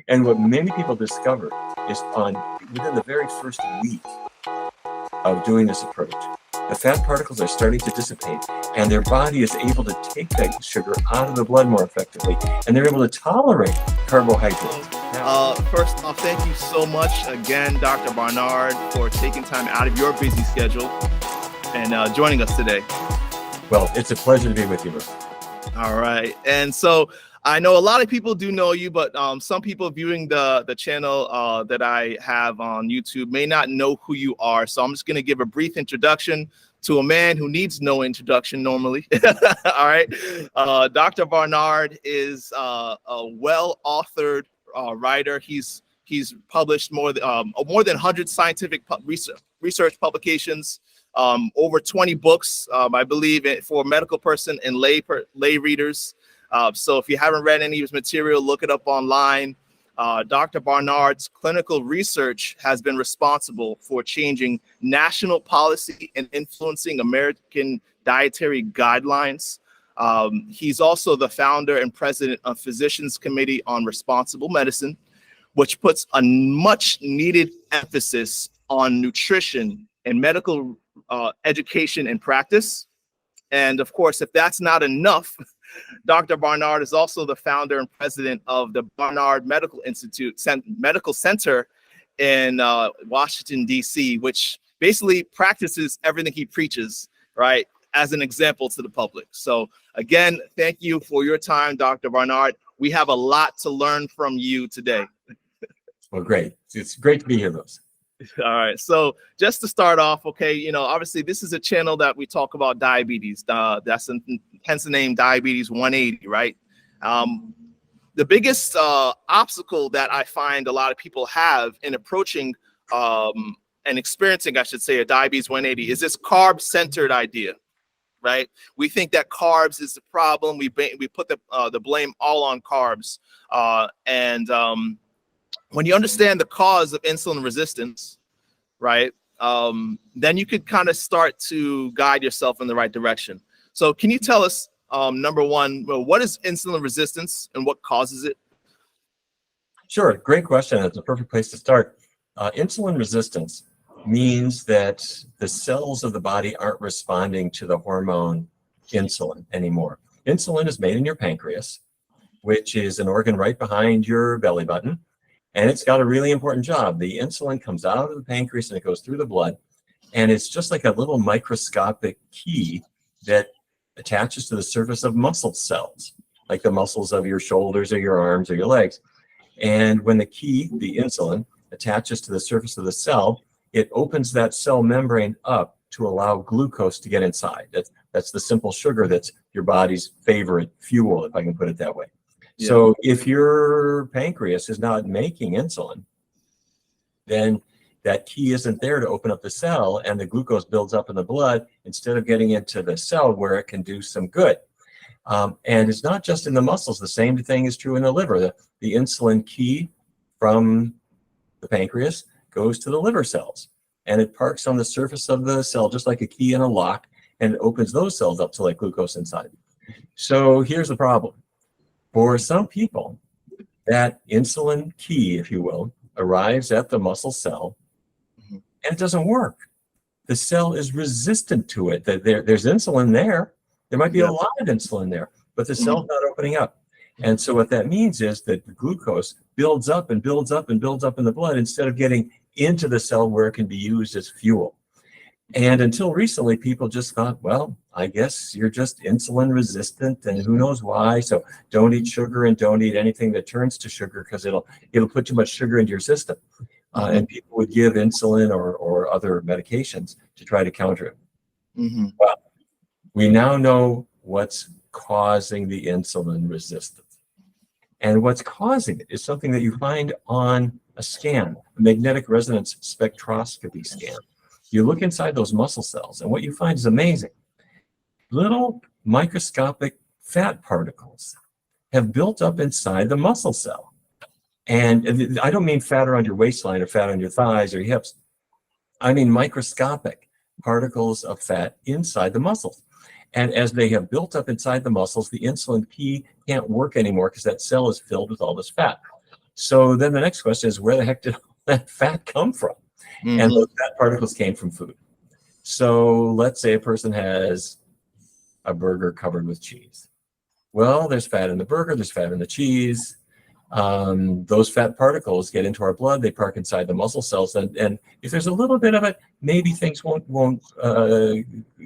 And what many people discover is within the very first week of doing this approach, the fat particles are starting to dissipate, and their body is able to take that sugar out of the blood more effectively, and they're able to tolerate carbohydrates. First off, thank you so much again, Dr. Barnard, for taking time out of your busy schedule and joining us today. Well, it's a pleasure to be with you, Ruth. All right. And so I know a lot of people do know you, but some people viewing the channel that I have on YouTube may not know who you are. So I'm just going to give a brief introduction to a man who needs no introduction normally. All right. Dr. Barnard is a well-authored writer. He's published more than 100 scientific research publications, over 20 books, I believe, for medical person and lay readers. So if you haven't read any of his material, look it up online. Dr. Barnard's clinical research has been responsible for changing national policy and influencing American dietary guidelines. He's also the founder and president of Physicians Committee on Responsible Medicine, which puts a much needed emphasis on nutrition and medical education and practice. And of course, if that's not enough, Dr. Barnard is also the founder and president of the Barnard Medical Medical Center in Washington, D.C., which basically practices everything he preaches, right, as an example to the public. So again, thank you for your time, Dr. Barnard. We have a lot to learn from you today. Well, great. It's great to be here, Lewis. All right. So just to start off, okay, obviously this is a channel that we talk about diabetes. That's hence the name Diabetes 180, right? The biggest obstacle that I find a lot of people have in approaching and experiencing, I should say, a diabetes 180 is this carb-centered idea, right? We think that carbs is the problem. We put the blame all on carbs. When you understand the cause of insulin resistance, right, then you could kind of start to guide yourself in the right direction. So can you tell us, number one, what is insulin resistance and what causes it? Sure, great question. It's a perfect place to start. Insulin resistance means that the cells of the body aren't responding to the hormone insulin anymore. Insulin is made in your pancreas, which is an organ right behind your belly button. And it's got a really important job. The insulin comes out of the pancreas and it goes through the blood. And it's just like a little microscopic key that attaches to the surface of muscle cells, like the muscles of your shoulders or your arms or your legs. And when the key, the insulin, attaches to the surface of the cell, it opens that cell membrane up to allow glucose to get inside. That's the simple sugar that's your body's favorite fuel, if I can put it that way. Yeah. So if your pancreas is not making insulin, then that key isn't there to open up the cell, and the glucose builds up in the blood instead of getting into the cell where it can do some good. And it's not just in the muscles. The same thing is true in the liver. The insulin key from the pancreas goes to the liver cells, and it parks on the surface of the cell just like a key in a lock, and it opens those cells up to let glucose inside. So here's the problem. For some people, that insulin key, if you will, arrives at the muscle cell, and it doesn't work. The cell is resistant to it. There's insulin there. There might be a lot of insulin there, but the cell's not opening up. And so what that means is that the glucose builds up and builds up and builds up in the blood instead of getting into the cell where it can be used as fuel. And until recently, people just thought, well, I guess you're just insulin resistant and who knows why. So don't eat sugar and don't eat anything that turns to sugar because it'll put too much sugar into your system. And people would give insulin or other medications to try to counter it. Well, we now know what's causing the insulin resistance. And what's causing it is something that you find on a scan, a magnetic resonance spectroscopy scan. You look inside those muscle cells, and what you find is amazing. Little microscopic fat particles have built up inside the muscle cell. And I don't mean fat around your waistline or fat on your thighs or your hips. I mean microscopic particles of fat inside the muscles. And as they have built up inside the muscles, the insulin key can't work anymore because that cell is filled with all this fat. So then the next question is, where the heck did all that fat come from? And those fat particles came from food. So let's say a person has a burger covered with cheese. Well, there's fat in the burger, there's fat in the cheese. Those fat particles get into our blood, they park inside the muscle cells, and if there's a little bit of it, maybe things won't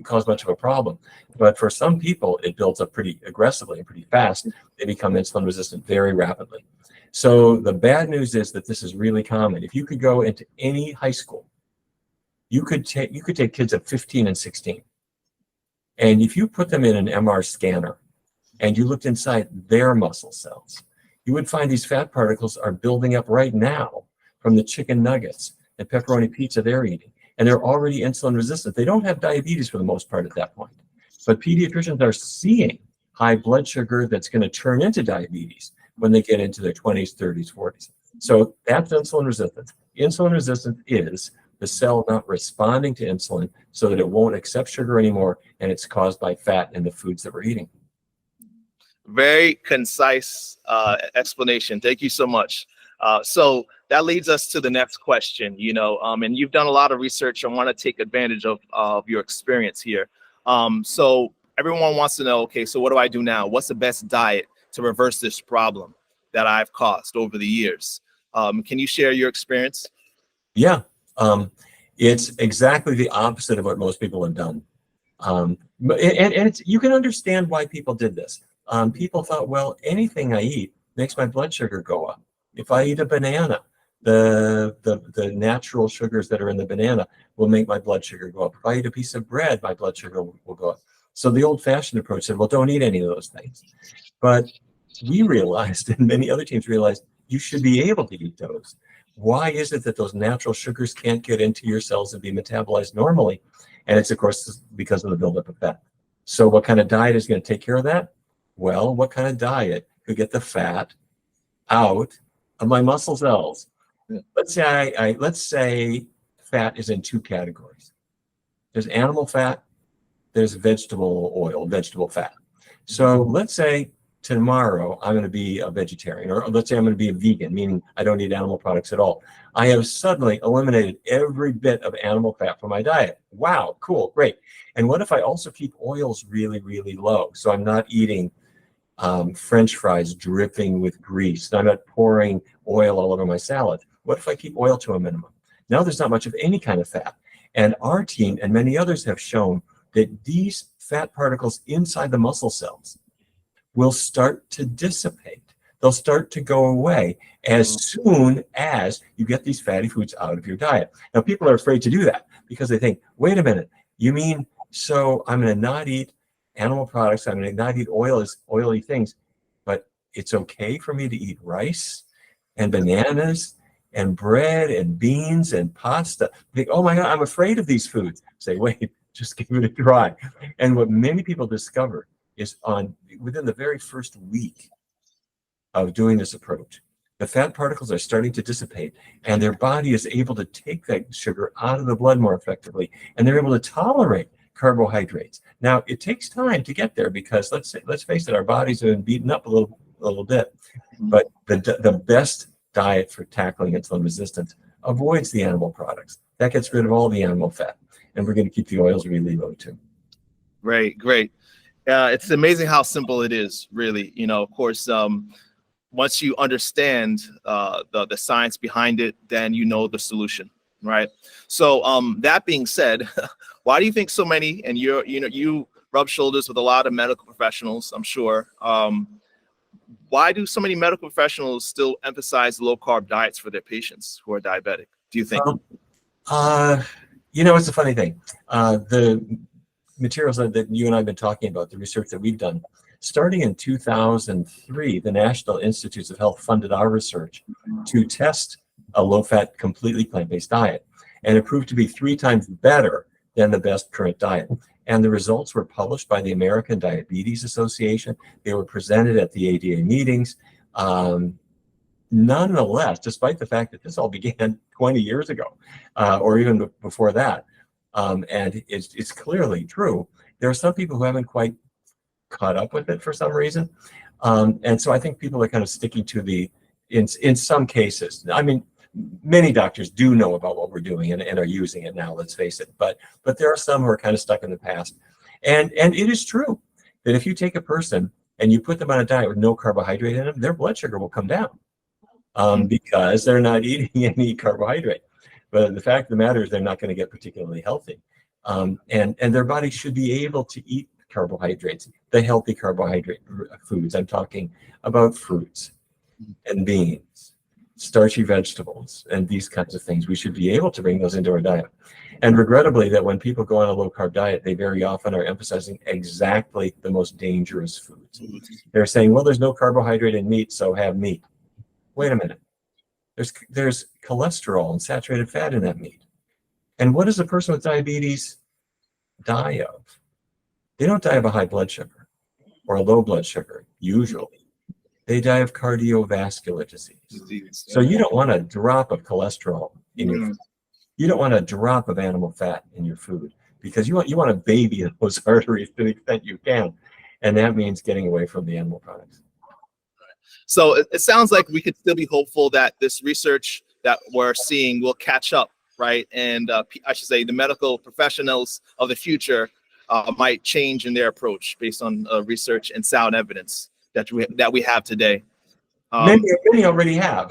cause much of a problem. But for some people, it builds up pretty aggressively and pretty fast. They become insulin resistant very rapidly. So the bad news is that this is really common. If you could go into any high school, you could take kids at 15 and 16, and if you put them in an MR scanner and you looked inside their muscle cells, you would find these fat particles are building up right now from the chicken nuggets and pepperoni pizza they're eating. And they're already insulin resistant. They don't have diabetes for the most part at that point. But pediatricians are seeing high blood sugar that's going to turn into diabetes when they get into their 20s, 30s, 40s. So that's insulin resistance. Insulin resistance is the cell not responding to insulin so that it won't accept sugar anymore, and it's caused by fat in the foods that we're eating. Very concise explanation. Thank you so much. So that leads us to the next question, and you've done a lot of research. I want to take advantage of your experience here. So everyone wants to know, okay, so what do I do now? What's the best diet to reverse this problem that I've caused over the years? Can you share your experience? Yeah, it's exactly the opposite of what most people have done. And you can understand why people did this. People thought, well, anything I eat makes my blood sugar go up. If I eat a banana, the natural sugars that are in the banana will make my blood sugar go up. If I eat a piece of bread, my blood sugar will go up. So the old-fashioned approach said, well, don't eat any of those things. But we realized, and many other teams realized, you should be able to eat those. Why is it that those natural sugars can't get into your cells and be metabolized normally? And it's, of course, because of the buildup of fat. So what kind of diet is going to take care of that? Well, what kind of diet could get the fat out of my muscle cells? Let's say fat is in two categories. There's animal fat, there's vegetable oil, vegetable fat. So let's say tomorrow I'm going to be a vegetarian, or let's say I'm going to be a vegan, meaning I don't eat animal products at all. I have suddenly eliminated every bit of animal fat from my diet. Wow, cool, great. And what if I also keep oils really, really low? So I'm not eating French fries dripping with grease. I'm not pouring oil all over my salad. What if I keep oil to a minimum? Now there's not much of any kind of fat. And our team and many others have shown that these fat particles inside the muscle cells will start to dissipate. They'll start to go away as soon as you get these fatty foods out of your diet. Now, people are afraid to do that because they think, wait a minute, you mean, so I'm going to not eat animal products, I'm going to not eat oily things, but it's okay for me to eat rice and bananas and bread and beans and pasta. Think, oh my God, I'm afraid of these foods. Say, wait, just give it a try. And what many people discover is within the very first week of doing this approach, the fat particles are starting to dissipate, and their body is able to take that sugar out of the blood more effectively, and they're able to tolerate carbohydrates. Now, it takes time to get there because let's face it, our bodies have been beaten up a little bit. But the best diet for tackling insulin resistance avoids the animal products. That gets rid of all the animal fat, and we're going to keep the oils really low too. Great. It's amazing how simple it is, really. Of course, once you understand the science behind it, then you know the solution, right? So that being said, why do you think so many, and you rub shoulders with a lot of medical professionals, I'm sure. Why do so many medical professionals still emphasize low-carb diets for their patients who are diabetic, do you think? It's a funny thing. The materials that you and I have been talking about, the research that we've done, starting in 2003, the National Institutes of Health funded our research to test a low-fat, completely plant-based diet. And it proved to be 3 times better than the best current diet. And the results were published by the American Diabetes Association. They were presented at the ADA meetings. Nonetheless, despite the fact that this all began 20 years ago, or even before that, and it's clearly true, there are some people who haven't quite caught up with it for some reason. And so I think people are kind of sticking to the in some cases. I mean, many doctors do know about what we're doing and are using it now, let's face it. But there are some who are kind of stuck in the past. And it is true that if you take a person and you put them on a diet with no carbohydrate in them, their blood sugar will come down because they're not eating any carbohydrate. But the fact of the matter is they're not going to get particularly healthy. And their body should be able to eat carbohydrates, the healthy carbohydrate foods. I'm talking about fruits and beans, starchy vegetables, and these kinds of things. We should be able to bring those into our diet. And regrettably, that when people go on a low-carb diet, they very often are emphasizing exactly the most dangerous foods. They're saying, well, there's no carbohydrate in meat, so have meat. Wait a minute. There's cholesterol and saturated fat in that meat. And what does a person with diabetes die of? They don't die of a high blood sugar or a low blood sugar, usually. They die of cardiovascular disease. So you don't want a drop of cholesterol in your food. You don't want a drop of animal fat in your food because you want to baby those arteries to the extent you can. And that means getting away from the animal products. So it sounds like we could still be hopeful that this research that we're seeing will catch up, right? And I should say the medical professionals of the future might change in their approach based on research and sound evidence that we have today. Many already have.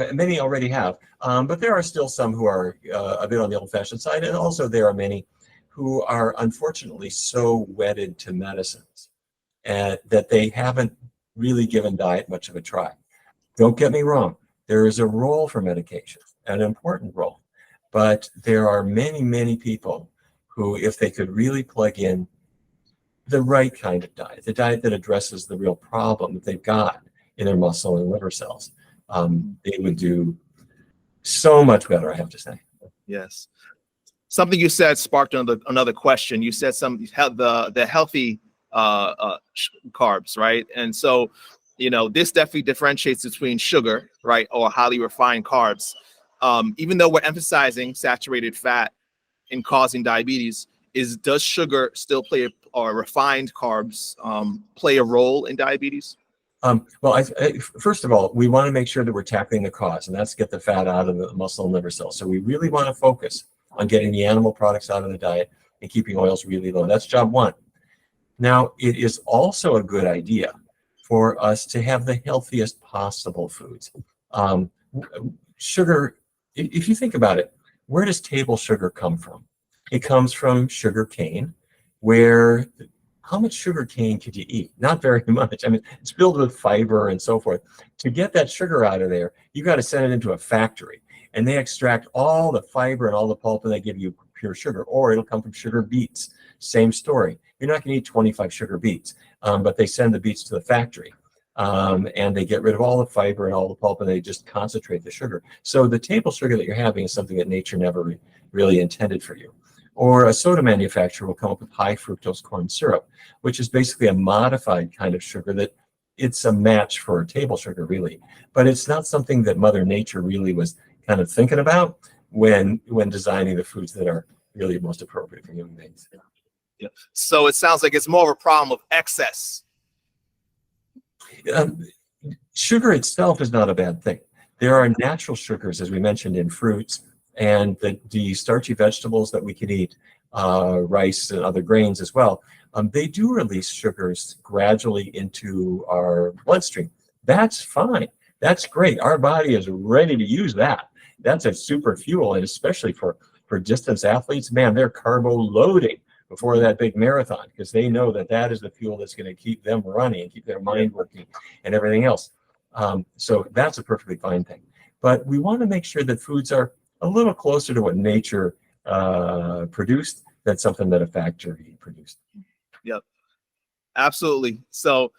But there are still some who are a bit on the old-fashioned side, and also there are many who are unfortunately so wedded to medicines that they haven't really given diet much of a try. Don't get me wrong. There is a role for medication, an important role. But there are many, many people who, if they could really plug in the right kind of diet, the diet that addresses the real problem that they've got in their muscle and liver cells, they would do so much better, I have to say. Yes. Something you said sparked another question. You said the healthy carbs, right? And so, this definitely differentiates between sugar, right, or highly refined carbs. Even though we're emphasizing saturated fat in causing diabetes, does sugar still play or refined carbs play a role in diabetes? Well, first of all, we want to make sure that we're tackling the cause, and that's get the fat out of the muscle and liver cells. So we really want to focus on getting the animal products out of the diet and keeping oils really low. That's job one. Now, it is also a good idea for us to have the healthiest possible foods. Sugar, if you think about it, where does table sugar come from? It comes from sugar cane, where how much sugar cane could you eat? Not very much. I mean, it's filled with fiber and so forth. To get that sugar out of there, you got to send it into a factory, and they extract all the fiber and all the pulp, and they give you pure sugar. Or it'll come from sugar beets. Same story. You're not going to eat 25 sugar beets, but they send the beets to the factory, and they get rid of all the fiber and all the pulp, and they just concentrate the sugar. So the table sugar that you're having is something that nature never really intended for you. Or a soda manufacturer will come up with high fructose corn syrup, which is basically a modified kind of sugar that it's a match for table sugar, really. But it's not something that Mother Nature really was kind of thinking about when designing the foods that are really most appropriate for human beings. Yeah. So it sounds like it's more of a problem of excess. Sugar itself is not a bad thing. There are natural sugars, as we mentioned, in fruits, and the starchy vegetables that we can eat, rice and other grains as well, they do release sugars gradually into our bloodstream. That's fine. That's great. Our body is ready to use that. That's a super fuel, and especially for distance athletes, man, they're carbo loading before that big marathon because they know that is the fuel that's going to keep them running and keep their mind working and everything else. So that's a perfectly fine thing. But we want to make sure that foods are a little closer to what nature produced than something that a factory produced. Yep, absolutely. So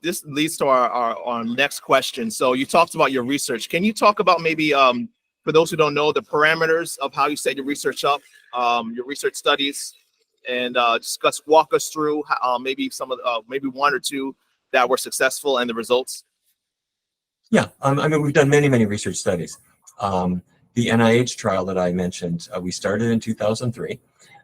this leads to our next question. So you talked about your research. Can you talk about maybe, for those who don't know, the parameters of how you set your research up, your research studies, and just walk us through maybe maybe one or two that were successful and the results? Yeah, I mean, we've done many research studies. The NIH trial that I mentioned, we started in 2003,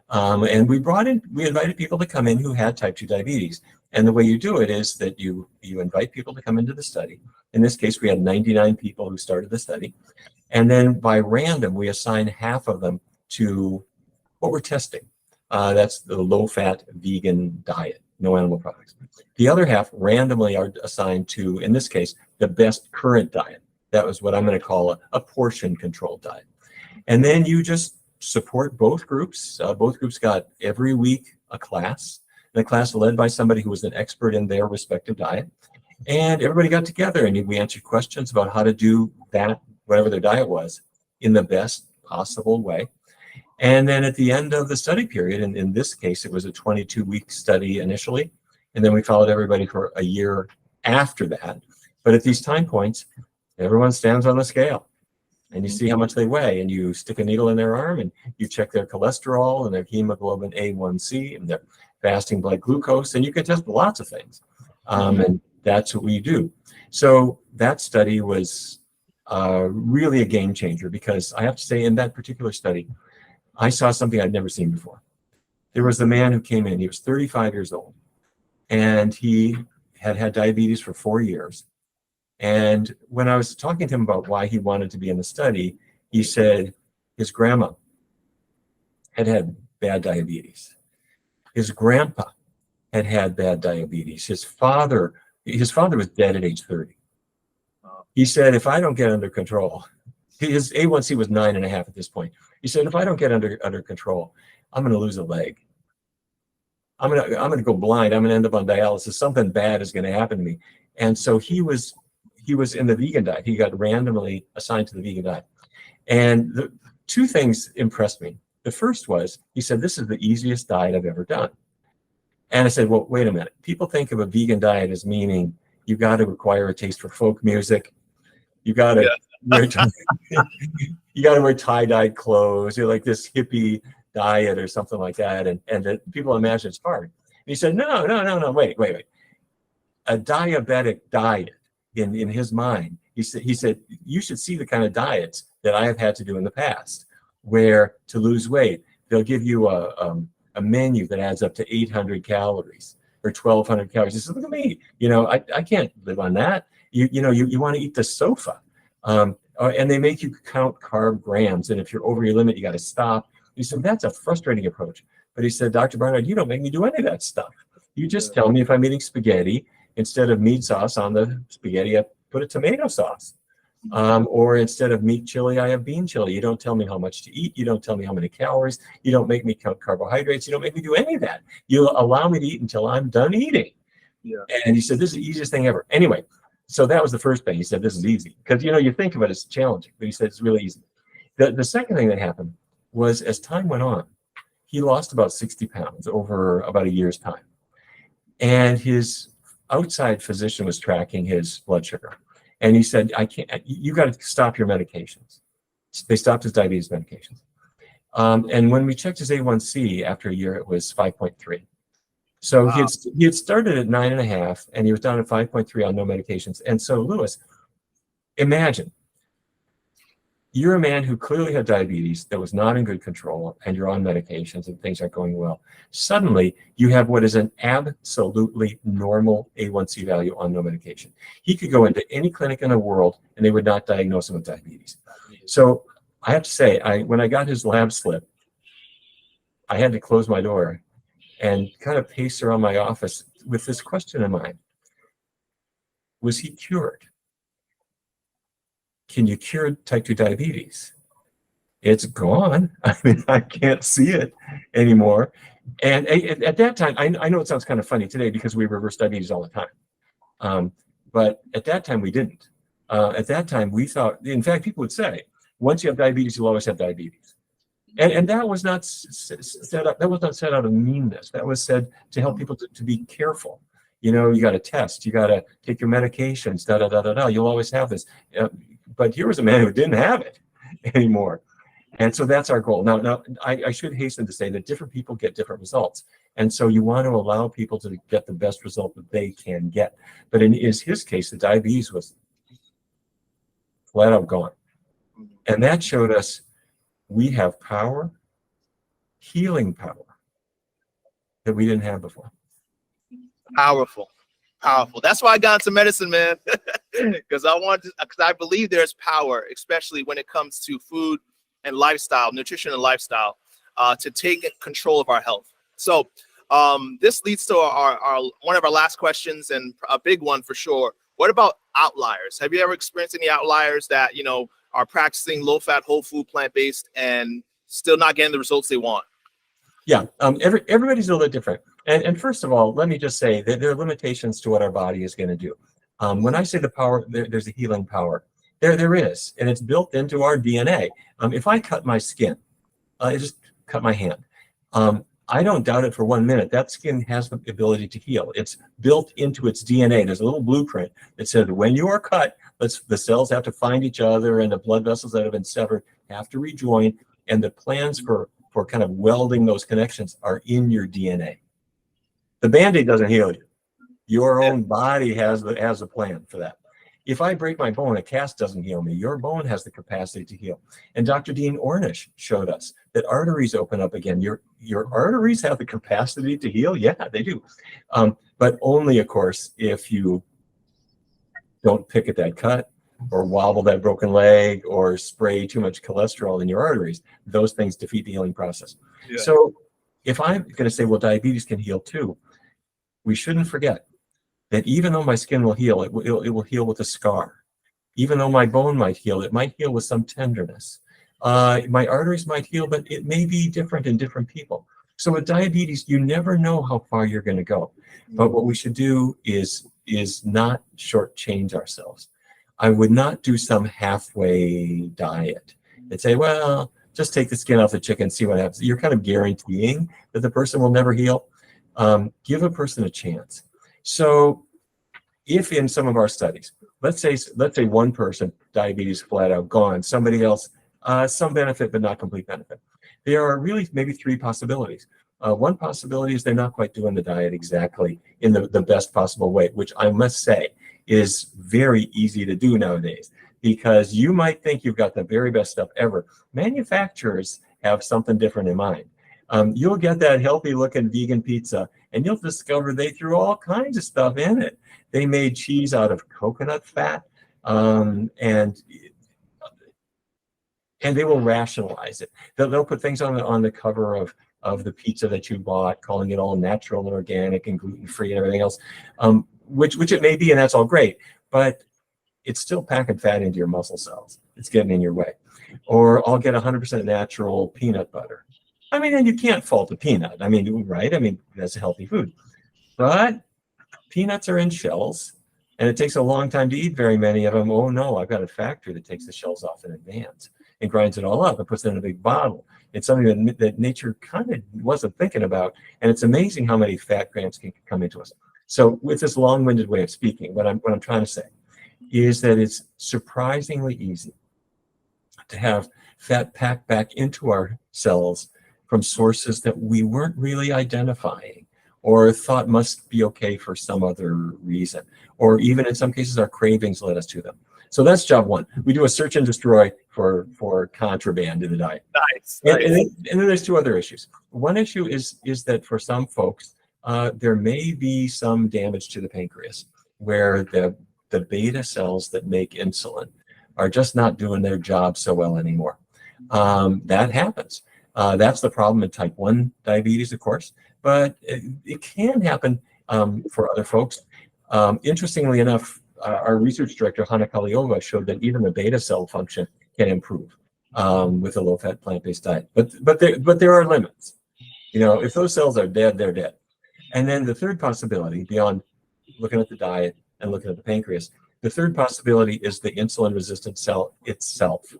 and we invited people to come in who had type 2 diabetes, And the way you do it is that you invite people to come into the study. In this case, we had 99 people who started the study. And then by random, we assign half of them to what we're testing. That's the low-fat vegan diet, no animal products. The other half randomly are assigned to, in this case, the best current diet. That was what I'm going to call a portion-controlled diet. And then you just support both groups. Both groups got every week a class, and a class led by somebody who was an expert in their respective diet. And everybody got together and we answered questions about how to do that, whatever their diet was, in the best possible way. And then at the end of the study period, and in this case, it was a 22-week study initially, and then we followed everybody for a year after that. But at these time points, everyone stands on the scale and you see how much they weigh, and you stick a needle in their arm and you check their cholesterol and their hemoglobin A1C and their fasting blood glucose, and you can test lots of things. And that's what we do. So that study was really a game changer, because I have to say, in that particular study, I saw something I'd never seen before. There was a man who came in, he was 35 years old, and he had had diabetes for 4 years. And when I was talking to him about why he wanted to be in the study, he said his grandma had had bad diabetes. His grandpa had had bad diabetes. His father was dead at age 30. He said, if I don't get under control, his A1C was 9.5 at this point. He said, if I don't get under control, I'm going to lose a leg. I'm going to go blind. I'm going to end up on dialysis. Something bad is going to happen to me. And so he was in the vegan diet. He got randomly assigned to the vegan diet. And the two things impressed me. The first was, he said, this is the easiest diet I've ever done. And I said, well, wait a minute. People think of a vegan diet as meaning you got to acquire a taste for folk music. You got to wear tie-dyed clothes. You're like this hippie diet or something like that. And that people imagine it's hard. And he said, no, wait. A diabetic diet in his mind. He said, you should see the kind of diets that I have had to do in the past, where to lose weight, they'll give you a menu that adds up to 800 calories or 1,200 calories. He said, look at me, I can't live on that. You want to eat the sofa. And they make you count carb grams. And if you're over your limit, you got to stop. He said, that's a frustrating approach. But he said, Dr. Barnard, you don't make me do any of that stuff. You just tell me if I'm eating spaghetti, instead of meat sauce on the spaghetti, I put a tomato sauce. Or instead of meat chili, I have bean chili. You don't tell me how much to eat. You don't tell me how many calories. You don't make me count carbohydrates. You don't make me do any of that. You allow me to eat until I'm done eating. Yeah. And he said, this is the easiest thing ever. Anyway, so that was the first thing. He said, this is easy. Because, you think of it as challenging, but he said, it's really easy. The second thing that happened was, as time went on, he lost about 60 pounds over about a year's time. And his outside physician was tracking his blood sugar. And he said, you got to stop your medications. They stopped his diabetes medications. And when we checked his A1C after a year, it was 5.3. So wow. he had started at 9.5 and he was down at 5.3 on no medications. And so, Lewis, imagine you're a man who clearly had diabetes that was not in good control, and you're on medications and things aren't going well. Suddenly, you have what is an absolutely normal A1C value on no medication. He could go into any clinic in the world and they would not diagnose him with diabetes. So I have to say, when I got his lab slip, I had to close my door and kind of pace around my office with this question in mind. Was he cured? Can you cure type 2 diabetes? It's gone. I mean, I can't see it anymore. And at that time, I know it sounds kind of funny today because we reverse diabetes all the time. But at that time, we didn't. At that time, we thought, in fact, people would say, once you have diabetes, you'll always have diabetes. And that was not set up. That was not set out of meanness. That was said to help people to be careful. You got to test. You got to take your medications. You'll always have this. But here was a man who didn't have it anymore. And so that's our goal. Now, I should hasten to say that different people get different results. And so you want to allow people to get the best result that they can get. But in his case, the diabetes was flat out gone. And that showed us we have power, healing power, that we didn't have before. Powerful. Powerful. That's why I got into medicine, man. Because I believe there's power, especially when it comes to food and lifestyle, nutrition and lifestyle, to take control of our health. So this leads to our one of our last questions, and a big one for sure. What about outliers? Have you ever experienced any outliers that, you know, are practicing low-fat, whole food, plant-based, and still not getting the results they want? Yeah, everybody's a little bit different. And first of all, let me just say that there are limitations to what our body is going to do. When I say the power, there's a healing power. There is, and it's built into our DNA. If I cut my skin, I just cut my hand. I don't doubt it for 1 minute. That skin has the ability to heal. It's built into its DNA. There's a little blueprint that says when you are cut, the cells have to find each other, and the blood vessels that have been severed have to rejoin, and the plans for kind of welding those connections are in your DNA. The Band-Aid doesn't heal you. Your own body has a plan for that. If I break my bone, a cast doesn't heal me. Your bone has the capacity to heal. And Dr. Dean Ornish showed us that arteries open up again. Your arteries have the capacity to heal. Yeah, they do. But only, of course, if you don't pick at that cut or wobble that broken leg or spray too much cholesterol in your arteries. Those things defeat the healing process. Yeah. So if I'm going to say, well, diabetes can heal too, we shouldn't forget that even though my skin will heal, it will heal with a scar. Even though my bone might heal, it might heal with some tenderness. My arteries might heal, but it may be different in different people. So with diabetes, you never know how far you're going to go. But what we should do is not shortchange ourselves. I would not do some halfway diet and say, well, just take the skin off the chicken, see what happens. You're kind of guaranteeing that the person will never heal. Give a person a chance. So if in some of our studies, let's say one person, diabetes flat out gone, somebody else, some benefit, but not complete benefit. There are really maybe three possibilities. One possibility is they're not quite doing the diet exactly in the best possible way, which I must say is very easy to do nowadays, because you might think you've got the very best stuff ever. Manufacturers have something different in mind. You'll get that healthy looking vegan pizza and you'll discover they threw all kinds of stuff in it. They made cheese out of coconut fat, and they will rationalize it. They'll put things on the cover of the pizza that you bought, calling it all natural and organic and gluten-free and everything else, which it may be, and that's all great, but it's still packing fat into your muscle cells. It's getting in your way. Or I'll get 100% natural peanut butter. I mean, and you can't fault a peanut. I mean, right? I mean, that's a healthy food. But peanuts are in shells, and it takes a long time to eat very many of them. Oh, no, I've got a factory that takes the shells off in advance and grinds it all up and puts it in a big bottle. It's something that nature kind of wasn't thinking about, and it's amazing how many fat grams can come into us. So with this long-winded way of speaking, what I'm trying to say is that it's surprisingly easy to have fat packed back into our cells from sources that we weren't really identifying or thought must be okay for some other reason, or even in some cases our cravings led us to them. So that's job one. We do a search and destroy for contraband in the diet. Nice. And then there's two other issues. One issue is that for some folks, there may be some damage to the pancreas where the beta cells that make insulin are just not doing their job so well anymore. That happens. That's the problem in type 1 diabetes, of course, but it can happen for other folks. Interestingly enough, our research director, Hanna Kaliova, showed that even the beta cell function can improve with a low-fat plant-based diet. But there are limits. You know, if those cells are dead, they're dead. And then the third possibility, beyond looking at the diet and looking at the pancreas, the third possibility is the insulin-resistant cell itself.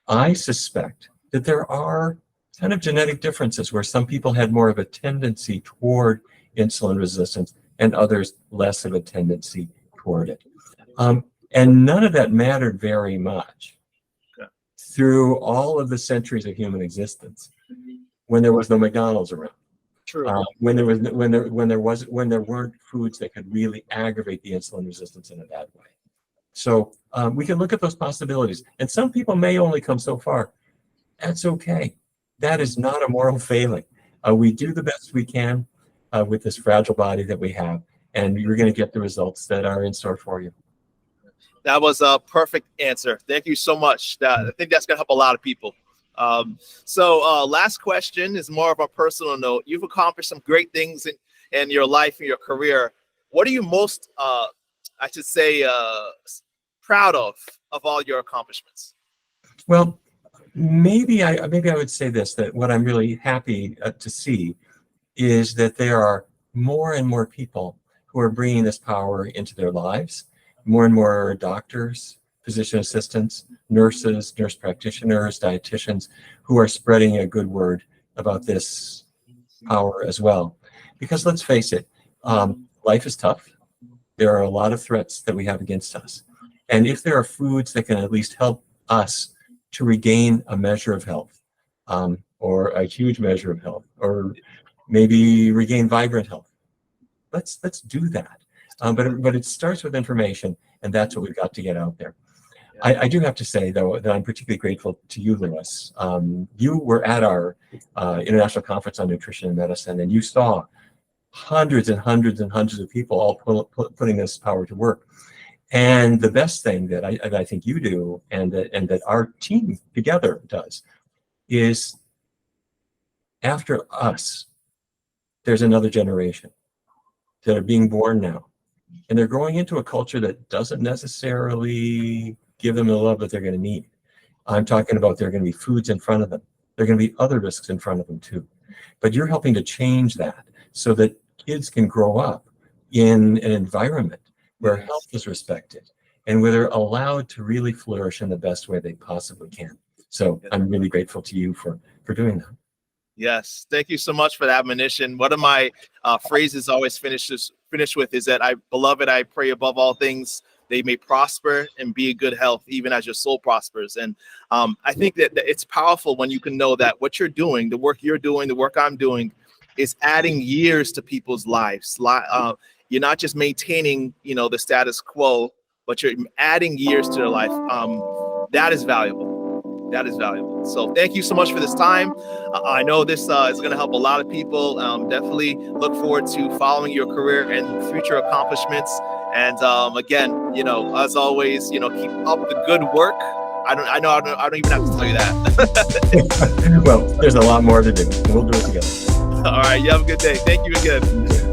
I suspect that there are kind of genetic differences where some people had more of a tendency toward insulin resistance and others less of a tendency toward it. And none of that mattered very much through all of the centuries of human existence when there was no McDonald's around. True. When there weren't foods that could really aggravate the insulin resistance in a bad way. So we can look at those possibilities. And some people may only come so far. That's okay. That is not a moral failing. We do the best we can. with this fragile body that we have, and you're going to get the results that are in store for you. That was a perfect answer. Thank you so much. I think that's going to help a lot of people. So last question is more of a personal note. You've accomplished some great things in your life and your career. What are you most, I should say, proud of all your accomplishments? Well, maybe I would say this, that what I'm really happy to see is that there are more and more people who are bringing this power into their lives, more and more doctors, physician assistants, nurses, nurse practitioners, dietitians, who are spreading a good word about this power as well. Because let's face it, life is tough. There are a lot of threats that we have against us. And if there are foods that can at least help us to regain a measure of health, or a huge measure of health, or maybe regain vibrant health, let's do that. But it starts with information, and that's what we've got to get out there. I do have to say, though, that I'm particularly grateful to you, Lewis. You were at our International Conference on Nutrition and Medicine, and you saw hundreds and hundreds and hundreds of people all putting this power to work. And the best thing that I think you do, and that our team together does, is after us, there's another generation that are being born now. And they're growing into a culture that doesn't necessarily give them the love that they're going to need. I'm talking about there are going to be foods in front of them. There are going to be other risks in front of them too. But you're helping to change that so that kids can grow up in an environment where health is respected and where they're allowed to really flourish in the best way they possibly can. So I'm really grateful to you for doing that. Yes, thank you so much for the admonition. One of my phrases I always finish with is that, beloved, I pray above all things they may prosper and be in good health, even as your soul prospers. And I think that it's powerful when you can know that what you're doing, the work you're doing, the work I'm doing, is adding years to people's lives. You're not just maintaining, the status quo, but you're adding years to their life. That is valuable. That is valuable. So thank you so much for this time. I know this is going to help a lot of people. Definitely look forward to following your career and future accomplishments. And again, as always, keep up the good work. I don't even have to tell you that. Well, there's a lot more to do. We'll do it together. All right. You have a good day. Thank you again.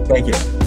Thank you.